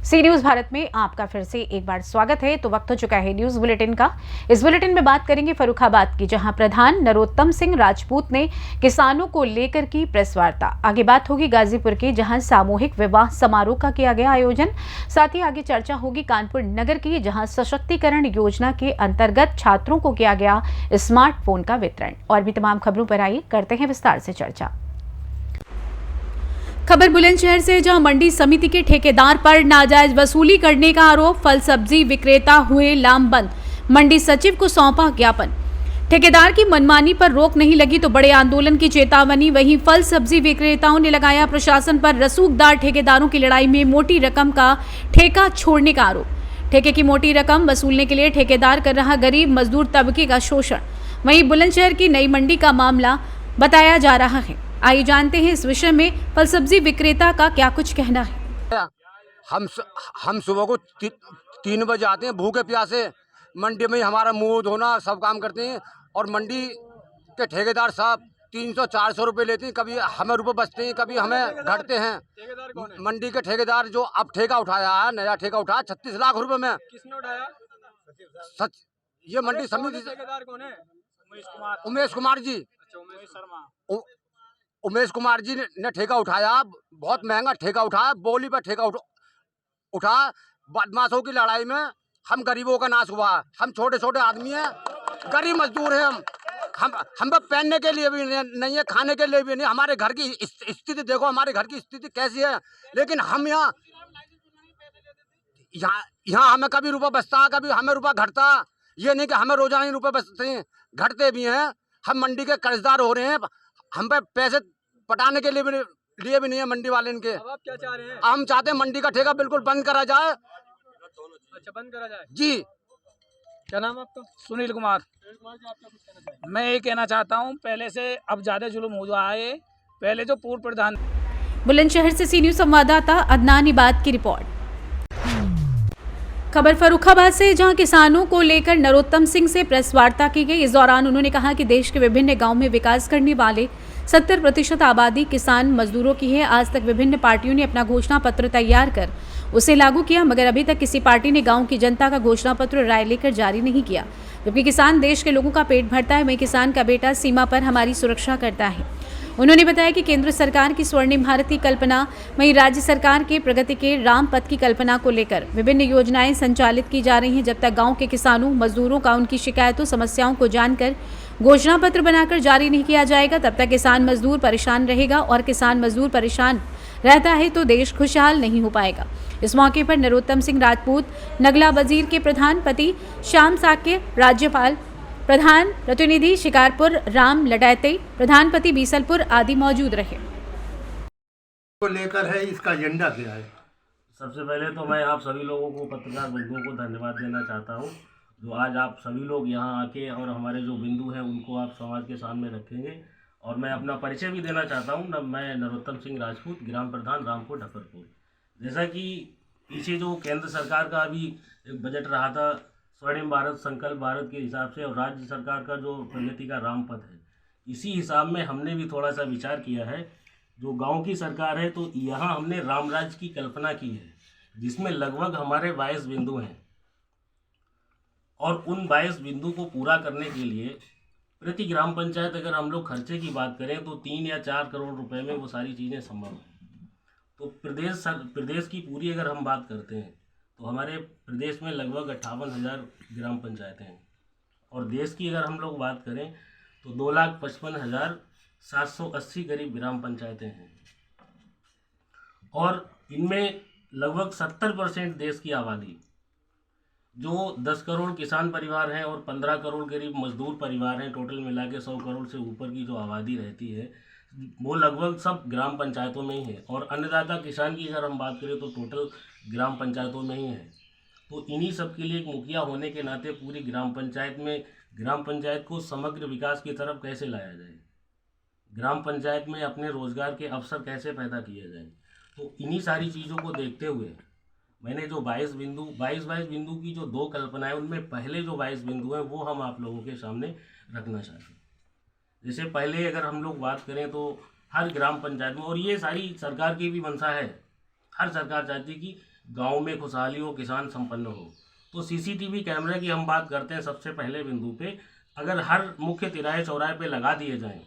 सी news Bharat में आपका फिर से एक बार स्वागत है। तो वक्त हो चुका है न्यूज बुलेटिन का। इस बुलेटिन में बात करेंगे फर्रुखाबाद की, जहां प्रधान नरोत्तम सिंह राजपूत ने किसानों को लेकर की प्रेस वार्ता। आगे बात होगी गाजीपुर की, जहां सामूहिक विवाह समारोह का किया गया आयोजन। साथ ही आगे चर्चा होगी कानपुर नगर की, जहां सशक्तिकरण योजना के अंतर्गत छात्रों को किया गया स्मार्टफोन का वितरण। और भी तमाम खबरों पर आइए करते हैं विस्तार से चर्चा। खबर बुलंदशहर से, जहां मंडी समिति के ठेकेदार पर नाजायज वसूली करने का आरोप, फल सब्जी विक्रेता हुए लामबंद। मंडी सचिव को सौंपा ज्ञापन। ठेकेदार की मनमानी पर रोक नहीं लगी तो बड़े आंदोलन की चेतावनी। वहीं फल सब्जी विक्रेताओं ने लगाया प्रशासन पर रसूखदार ठेकेदारों की लड़ाई में मोटी रकम का ठेका छोड़ने का आरोप। ठेके की मोटी रकम वसूलने के लिए ठेकेदार कर रहा गरीब मजदूर तबके का शोषण। वहीं बुलंदशहर की नई मंडी का मामला बताया जा रहा है। आइए जानते हैं इस विषय में फल सब्जी विक्रेता का क्या कुछ कहना है। हम सुबह को 3 बजे आते हैं भूखे प्यासे। मंडी में ही हमारा मुंह धोना सब काम करते हैं और मंडी के ठेकेदार साहब 300-400 रुपये लेते हैं। कभी हमें रुपये बचते हैं, कभी हमें घटते हैं। मंडी के ठेकेदार जो अब ठेका उठाया है, नया ठेका उठाया 36 लाख रुपए में। किसने उठाया? सच ये मंडी समिति ठेकेदार कौन है? उमेश कुमार जी। उमेश शर्मा। उमेश कुमार जी ने ठेका उठाया, बहुत महंगा ठेका उठाया, बोली पर ठेका उठा। बदमाशों की लड़ाई में हम गरीबों का नाश हुआ। हम छोटे छोटे आदमी हैं, गरीब मजदूर हैं। हम पहनने के लिए भी नहीं है, खाने के लिए भी नहीं। हमारे घर की स्थिति देखो, हमारे घर की स्थिति कैसी है। लेकिन हम यहाँ हमें कभी रुपया बचता, कभी हमें रुपया घटता। ये नहीं कि हमें रोजाना ही रुपये बचते हैं, घटते भी हैं। हम मंडी के कर्जदार हो रहे हैं। हम पे पैसे पटाने के लिए भी नहीं है मंडी वाले इनके। अब आप क्या चाह रहे हैं? हम चाहते हैं मंडी का ठेका बिल्कुल बंद करा जाए। अच्छा, बंद करा जाए जी। क्या नाम आपका? सुनील कुमार। मैं ये कहना चाहता हूँ, पहले से अब ज्यादा जुल्म हो रहा है। पहले जो पूर्व प्रधान। बुलंदशहर से सी न्यूज संवाददाता अदनान इबाद की रिपोर्ट। खबर फर्रुखाबाद से, जहां किसानों को लेकर नरोत्तम सिंह से प्रेस वार्ता की गई। इस दौरान उन्होंने कहा कि देश के विभिन्न गांव में विकास करने वाले 70% आबादी किसान मजदूरों की है। आज तक विभिन्न पार्टियों ने अपना घोषणा पत्र तैयार कर उसे लागू किया, मगर अभी तक किसी पार्टी ने गांव की जनता का घोषणा पत्र राय लेकर जारी नहीं किया। जबकि किसान देश के लोगों का पेट भरता है, वहीं किसान का बेटा सीमा पर हमारी सुरक्षा करता है। उन्होंने बताया कि केंद्र सरकार की स्वर्णिम भारत की कल्पना, वहीं राज्य सरकार के प्रगति के राम पथ की कल्पना को लेकर विभिन्न योजनाएं संचालित की जा रही हैं। जब तक गांव के किसानों मजदूरों का उनकी शिकायतों समस्याओं को जानकर घोषणा पत्र बनाकर जारी नहीं किया जाएगा, तब तक किसान मजदूर परेशान रहेगा। और किसान मजदूर परेशान रहता है तो देश खुशहाल नहीं हो पाएगा। इस मौके पर नरोत्तम सिंह राजपूत, नगला वजीर के प्रधान पति श्याम साक्य, राज्यपाल, प्रधान प्रतिनिधि शिकारपुर राम लडायते, प्रधानपति बीसलपुर आदि मौजूद रहे। को लेकर है, इसका एजेंडा क्या है? सबसे पहले तो मैं आप सभी लोगों को, पत्रकार बंधुओं को धन्यवाद देना चाहता हूं, जो आज आप सभी लोग यहां आके और हमारे जो बिंदु हैं उनको आप समाज के सामने रखेंगे। और मैं अपना परिचय भी देना चाहता हूं। मैं नरोत्तम सिंह राजपूत, ग्राम प्रधान रामपुर ढकरपुर। जैसा कि पीछे जो केंद्र सरकार का अभी एक बजट रहा था स्वर्णिम भारत संकल्प भारत के हिसाब से, और राज्य सरकार का जो प्रगति का राम पथ है, इसी हिसाब में हमने भी थोड़ा सा विचार किया है। जो गांव की सरकार है तो यहाँ हमने राम राज्य की कल्पना की है, जिसमें लगभग हमारे 22 बिंदु हैं। और उन 22 बिंदु को पूरा करने के लिए प्रति ग्राम पंचायत अगर हम लोग खर्चे की बात करें तो 3 या 4 करोड़ रुपए में वो सारी चीज़ें संभव हैं। तो प्रदेश की पूरी अगर हम बात करते हैं तो हमारे प्रदेश में लगभग 58,000 ग्राम पंचायतें हैं। और देश की अगर हम लोग बात करें तो 2,55,780 करीब ग्राम पंचायतें हैं। और इनमें लगभग 70% देश की आबादी, जो 10 करोड़ किसान परिवार हैं और 15 करोड़ करीब मजदूर परिवार हैं, टोटल मिला के 100 करोड़ से ऊपर की जो आबादी रहती है, वो लगभग सब ग्राम पंचायतों में ही है। और अन्नदाता किसान की अगर हम बात करें तो टोटल ग्राम पंचायतों में ही है। तो इन्हीं सब के लिए एक मुखिया होने के नाते पूरी ग्राम पंचायत को समग्र विकास की तरफ कैसे लाया जाए, ग्राम पंचायत में अपने रोजगार के अवसर कैसे पैदा किए जाए, तो इन्हीं सारी चीज़ों को देखते हुए मैंने जो 22 बिंदु की जो 2 कल्पनाएं, उनमें पहले जो 22 बिंदु हैं वो हम आप लोगों के सामने रखना चाहते हैं। जैसे पहले अगर हम लोग बात करें तो हर ग्राम पंचायत में, और ये सारी सरकार की भी मंशा है, हर सरकार चाहती है कि गांव में खुशहाली हो, किसान संपन्न हो। तो सीसीटीवी कैमरे की हम बात करते हैं सबसे पहले बिंदु पे, अगर हर मुख्य तिराहे चौराहे पे लगा दिए जाएं,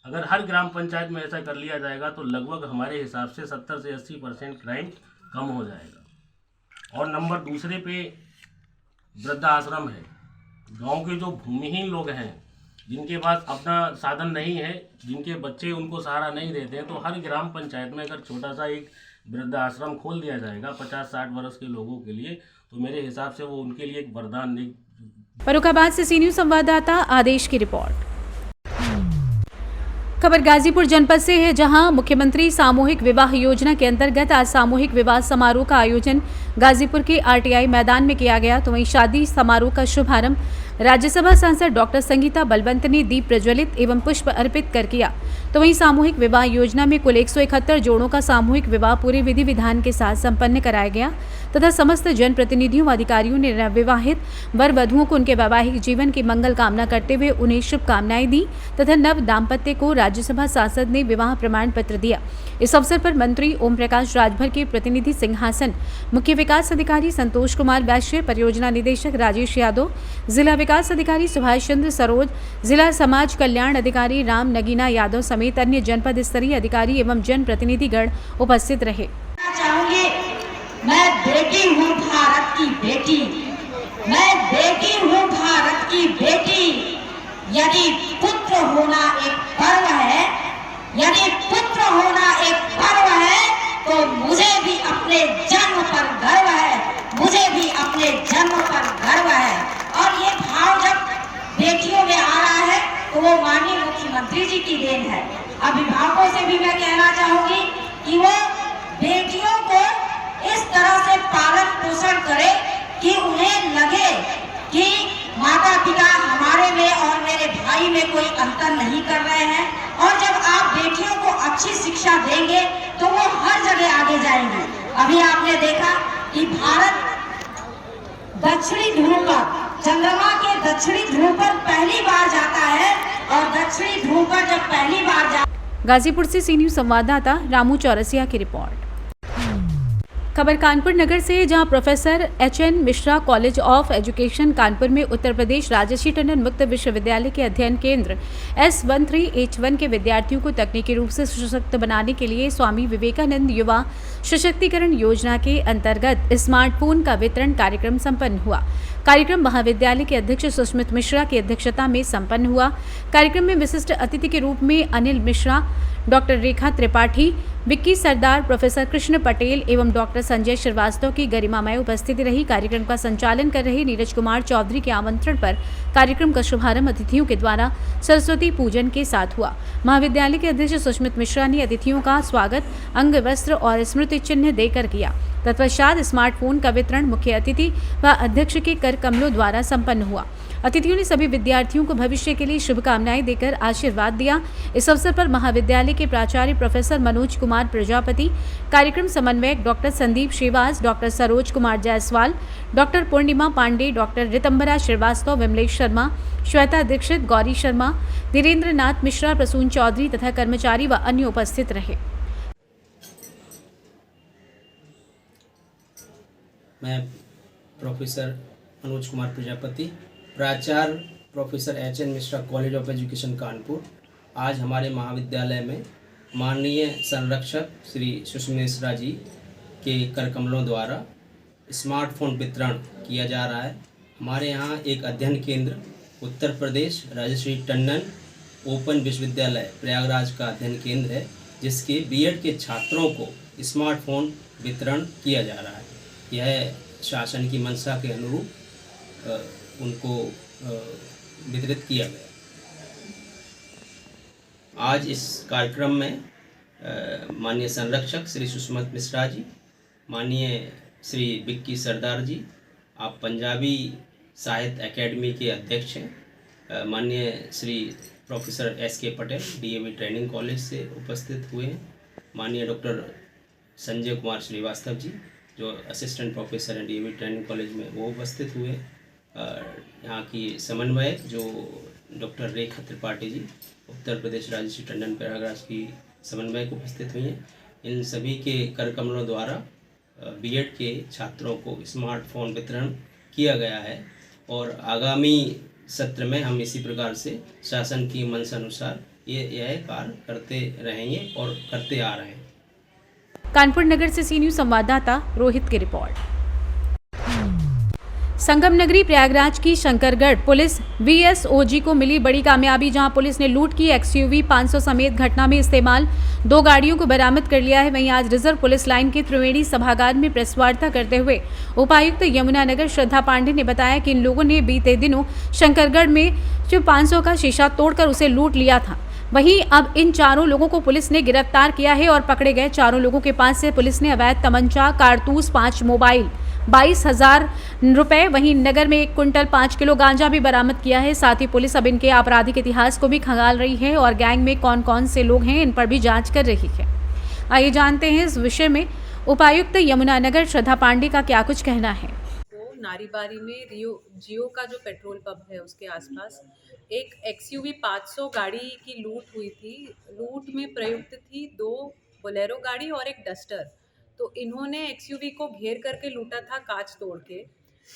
अगर हर ग्राम पंचायत में ऐसा कर लिया जाएगा तो लगभग हमारे हिसाब से 70 से 80% क्राइम कम हो जाएगा। और नंबर दूसरे पे वृद्धाश्रम है। गांव के जो भूमिहीन लोग हैं, जिनके पास अपना साधन नहीं है, जिनके बच्चे उनको सहारा नहीं देते हैं, तो हर ग्राम पंचायत में अगर छोटा सा एक वृद्धाश्रम खोल दिया जाएगा 50-60 वर्ष के लोगों के लिए, तो मेरे हिसाब से वो उनके लिए एक वरदान। फर्रुखाबाद से सी न्यूज़ संवाददाता आदेश की रिपोर्ट। खबर गाजीपुर जनपद से है, जहां मुख्यमंत्री सामूहिक विवाह योजना के अंतर्गत आज सामूहिक विवाह समारोह का आयोजन गाजीपुर के आरटीआई मैदान में किया गया। तो वहीं शादी समारोह का शुभारंभ राज्यसभा सांसद डॉक्टर संगीता बलवंत ने दीप प्रज्वलित एवं पुष्प अर्पित कर किया। तो वहीं सामूहिक विवाह योजना में कुल 171 जोड़ों का सामूहिक विवाह पूरे विधि विधान के साथ संपन्न कराया गया तथा समस्त जनप्रतिनिधियों व अधिकारियों ने नवविवाहित वर वधुओं को उनके वैवाहिक जीवन की मंगल कामना करते हुए उन्हें शुभकामनाएं दी तथा नव दाम्पत्य को राज्यसभा सांसद ने विवाह प्रमाण पत्र दिया। इस अवसर पर मंत्री ओम प्रकाश राजभर के प्रतिनिधि सिंहासन, मुख्य विकास अधिकारी संतोष कुमार वैश्य, परियोजना निदेशक राजेश यादव, जिला विकास अधिकारी सुभाष चंद्र सरोज, जिला समाज कल्याण अधिकारी राम नगीना यादव समेत अन्य जनपद स्तरीय अधिकारी एवं जनप्रतिनिधिगण उपस्थित रहे। मैं बेटी हूँ भारत की बेटी, मैं बेटी हूँ भारत की बेटी। यदि पुत्र होना एक पर्व है, यदि पुत्र होना एक पर्व है, तो मुझे भी अपने जन्म पर गर्व है, मुझे भी अपने जन्म पर गर्व है। और ये भाव जब बेटियों में आ रहा है तो वो माननीय मुख्यमंत्री जी की देन है। अभिभावकों से भी मैं कहना चाहूंगी कि वो बेटियों को इस तरह से पालन पोषण करे कि उन्हें लगे कि माता पिता हमारे में और मेरे भाई में कोई अंतर नहीं कर रहे हैं। और जब आप बेटियों को अच्छी शिक्षा देंगे तो वो हर जगह आगे जाएंगे। अभी आपने देखा कि भारत दक्षिणी ध्रुव पर, चंद्रमा के दक्षिणी ध्रुव पर पहली बार जाता है और दक्षिणी ध्रुव पर जब पहली बार गाजीपुर से सी न्यूज़ संवाददाता रामू चौरसिया की रिपोर्ट। खबर कानपुर नगर से, जहां professor H.N.. Mishra college of education Kanpur में उत्तर प्रदेश राजर्षि टंडन मुक्त विश्वविद्यालय के अध्ययन केंद्र S13H1 के विद्यार्थियों को तकनीकी रूप से सशक्त बनाने के लिए स्वामी विवेकानंद युवा सशक्तिकरण योजना के अंतर्गत स्मार्टफोन का वितरण कार्यक्रम संपन्न हुआ। कार्यक्रम महाविद्यालय के अध्यक्ष सुस्मित मिश्रा की अध्यक्षता में संपन्न हुआ। कार्यक्रम में विशिष्ट अतिथि के रूप में अनिल मिश्रा, डॉक्टर रेखा त्रिपाठी, विक्की सरदार, प्रोफेसर कृष्ण पटेल एवं डॉक्टर संजय श्रीवास्तव की गरिमामय उपस्थिति रही। कार्यक्रम का संचालन कर रहे नीरज कुमार चौधरी के आमंत्रण पर कार्यक्रम का शुभारंभ अतिथियों के द्वारा सरस्वती पूजन के साथ हुआ। महाविद्यालय के अध्यक्ष सुस्मित मिश्रा ने अतिथियों का स्वागत अंग वस्त्र और स्मृति चिन्ह देकर किया। तत्पश्चात स्मार्टफोन का वितरण मुख्य अतिथि व अध्यक्ष के कर कमलों द्वारा संपन्न हुआ। अतिथियों ने सभी विद्यार्थियों को भविष्य के लिए शुभकामनाएं देकर आशीर्वाद दिया। इस अवसर पर महाविद्यालय के प्राचार्य प्रोफेसर मनोज कुमार प्रजापति, कार्यक्रम समन्वयक doctor Sandeep Shrivas, doctor Saroj Kumar Jaiswal, doctor Purnima Pandey, doctor Ritambara Srivastava, Vimlesh Sharma, Shweta Dixit, Gauri Sharma, Dhirendra Nath Mishra, Prasoon Chaudhary तथा कर्मचारी व अन्य उपस्थित रहे। मैं प्रोफेसर मनोज कुमार प्रजापति, प्राचार्य professor H.N.. Mishra college of education Kanpur, आज हमारे महाविद्यालय में माननीय संरक्षक श्री सुस्मित मिश्रा जी के कर कमलों द्वारा स्मार्टफोन वितरण किया जा रहा है। हमारे यहाँ एक अध्ययन केंद्र उत्तर प्रदेश राजर्षि टंडन ओपन विश्वविद्यालय प्रयागराज का अध्ययन केंद्र है, जिसके बीएड के छात्रों को स्मार्टफोन वितरण किया जा रहा है। यह शासन की मंशा के अनुरूप उनको वितरित किया गया। आज इस कार्यक्रम में माननीय संरक्षक श्री सुस्मित मिश्रा जी, माननीय श्री विक्की सरदार जी, आप पंजाबी साहित्य एकेडमी के अध्यक्ष हैं, माननीय Shri professor S.K. Patel DAV training college से उपस्थित हुए हैं, माननीय डॉक्टर संजय कुमार श्रीवास्तव जी जो असिस्टेंट प्रोफेसर हैं DAV ट्रेनिंग कॉलेज में, वो उपस्थित हुए। यहाँ की समन्वयक जो डॉक्टर रेखा त्रिपाठी जी उत्तर प्रदेश राजर्षि टंडन प्रयागराज की समन्वयक उपस्थित हुई हैं। इन सभी के कर कमलों द्वारा बीएड के छात्रों को स्मार्टफोन वितरण किया गया है और आगामी सत्र में हम इसी प्रकार से शासन की मंशानुसार यह कार्य करते रहेंगे और करते आ रहे हैं। कानपुर नगर से सी न्यूज़ संवाददाता रोहित की रिपोर्ट। संगम नगरी प्रयागराज की शंकरगढ़ पुलिस वीएसओजी को मिली बड़ी कामयाबी, जहां पुलिस ने लूट की XUV 500 समेत घटना में इस्तेमाल 2 गाड़ियों को बरामद कर लिया है। वहीं आज रिजर्व पुलिस लाइन के त्रिवेणी सभागार में प्रेस वार्ता करते हुए उपायुक्त यमुनानगर श्रद्धा पांडे ने बताया कि इन लोगों ने बीते दिनों शंकरगढ़ में जो 500 का शीशा तोड़कर उसे लूट लिया था। वहीं अब इन चारों लोगों को पुलिस ने गिरफ्तार किया है और पकड़े गए चारों लोगों के पास से पुलिस ने अवैध तमंचा, कारतूस, 5 मोबाइल, 22,000 रुपए, वहीं नगर में 1 क्विंटल 5 किलो गांजा भी बरामद किया है। साथ ही पुलिस अब इनके आपराधिक इतिहास को भी खंगाल रही है और गैंग में कौन कौन से लोग हैं इन पर भी जांच कर रही है। आइए जानते हैं इस विषय में उपायुक्त यमुनानगर श्रद्धा पांडे का क्या कुछ कहना है। नारीबारी में जियो का जो पेट्रोल पंप है उसके आसपास एक XUV 500 गाड़ी की लूट हुई थी। लूट में प्रयुक्त थी 2 बोलेरो गाड़ी और एक डस्टर। तो इन्होंने XUV को घेर करके लूटा था, कांच तोड़ के,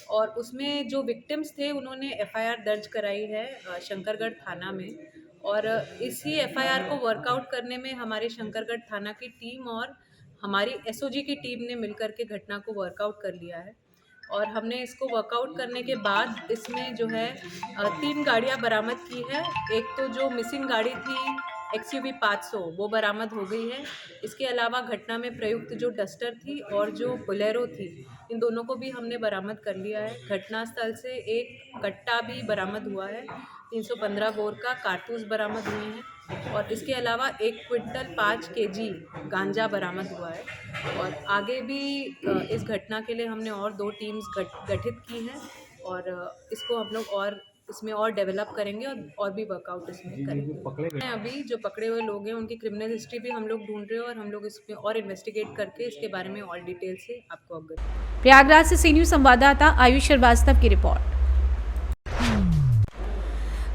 और उसमें जो विक्टिम्स थे उन्होंने FIR दर्ज कराई है शंकरगढ़ थाना में। और इसी FIR को वर्कआउट करने में हमारे शंकरगढ़ थाना की टीम और हमारी SOG की टीम ने मिलकर के घटना को वर्कआउट कर लिया है। और हमने इसको वर्कआउट करने के बाद इसमें जो है 3 गाड़ियां बरामद की है। एक तो जो मिसिंग गाड़ी थी XUV 500 वो बरामद हो गई है। इसके अलावा घटना में प्रयुक्त जो डस्टर थी और जो बोलेरो थी, इन दोनों को भी हमने बरामद कर लिया है। घटनास्थल से एक कट्टा भी बरामद हुआ है, 315 बोर का कारतूस बरामद हुए हैं और इसके अलावा 1 क्विंटल 5 kg गांजा बरामद हुआ है। और आगे भी इस घटना के लिए हमने और 2 टीम्स गठित की हैं और इसको हम लोग और इसमें और डेवलप करेंगे और भी वर्कआउट इसमें करेंगे। अभी जो पकड़े हुए लोग हैं उनकी क्रिमिनल हिस्ट्री भी हम लोग ढूंढ रहे हैं और हम लोग इसमें और इन्वेस्टिगेट करके इसके बारे में और डिटेल से आपको अवगत। प्रयागराज से सी न्यूज़ संवाददाता आयुष श्रीवास्तव की रिपोर्ट।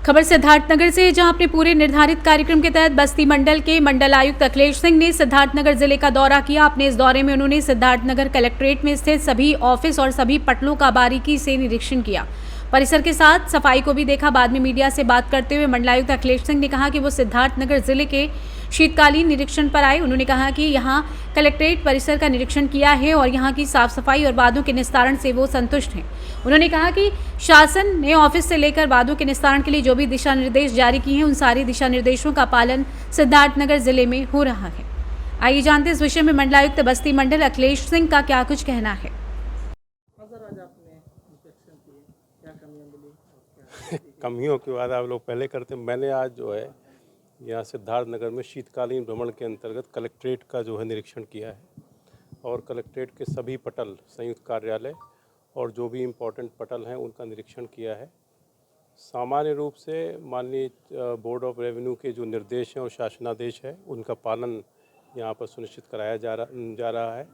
खबर सिद्धार्थनगर से, जहां अपने पूरे निर्धारित कार्यक्रम के तहत बस्ती मंडल के मंडलायुक्त अखिलेश सिंह ने सिद्धार्थनगर जिले का दौरा किया। अपने इस दौरे में उन्होंने सिद्धार्थनगर कलेक्ट्रेट में स्थित सभी ऑफिस और सभी पटलों का बारीकी से निरीक्षण किया। परिसर के साथ सफाई को भी देखा। बाद में मीडिया से बात करते हुए मंडलायुक्त अखिलेश सिंह ने कहा कि वो सिद्धार्थनगर जिले के शीतकालीन निरीक्षण पर आए। उन्होंने कहा कि यहां कलेक्ट्रेट परिसर का निरीक्षण किया है और यहां की साफ सफाई और वादों के निस्तारण से वो संतुष्ट हैं। उन्होंने कहा कि शासन ने ऑफिस से लेकर वादों के निस्तारण के लिए जो भी दिशा निर्देश जारी किए हैं उन सारे दिशा निर्देशों का पालन सिद्धार्थनगर जिले में हो रहा है। आइए जानते हैं इस विषय में मंडलायुक्त बस्ती मंडल अखिलेश सिंह का क्या कुछ कहना है। कमियों की बात आप लोग पहले करते हैं। मैंने आज जो है यहाँ सिद्धार्थनगर में शीतकालीन भ्रमण के अंतर्गत कलेक्ट्रेट का जो है निरीक्षण किया है और कलेक्ट्रेट के सभी पटल, संयुक्त कार्यालय और जो भी इम्पोर्टेंट पटल हैं उनका निरीक्षण किया है। सामान्य रूप से माननीय बोर्ड ऑफ रेवेन्यू के जो निर्देश हैं और शासनादेश है उनका पालन यहाँ पर सुनिश्चित कराया जा रहा है।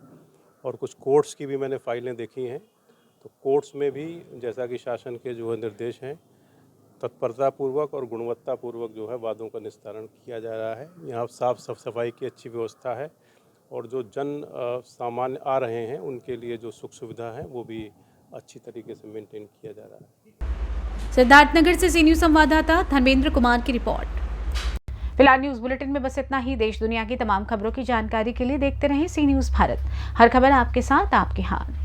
और कुछ कोर्ट्स की भी मैंने फाइलें देखी हैं, तो कोर्ट्स में भी जैसा कि शासन के जो है निर्देश हैं तत्परतापूर्वक और गुणवत्तापूर्वक जो है वादों का निस्तारण किया जा रहा है। यहाँ साफ सफाई की अच्छी व्यवस्था है और जो जन सामान्य आ रहे हैं उनके लिए जो सुख सुविधा है वो भी अच्छी तरीके से मेंटेन किया जा रहा है। सिद्धार्थनगर से सी न्यूज़ संवाददाता धर्मेंद्र कुमार की रिपोर्ट। फिलहाल न्यूज़ बुलेटिन में बस इतना ही। देश दुनिया की तमाम खबरों की जानकारी के लिए देखते रहें सी न्यूज़ भारत। हर खबर आपके साथ, आपके हाथ।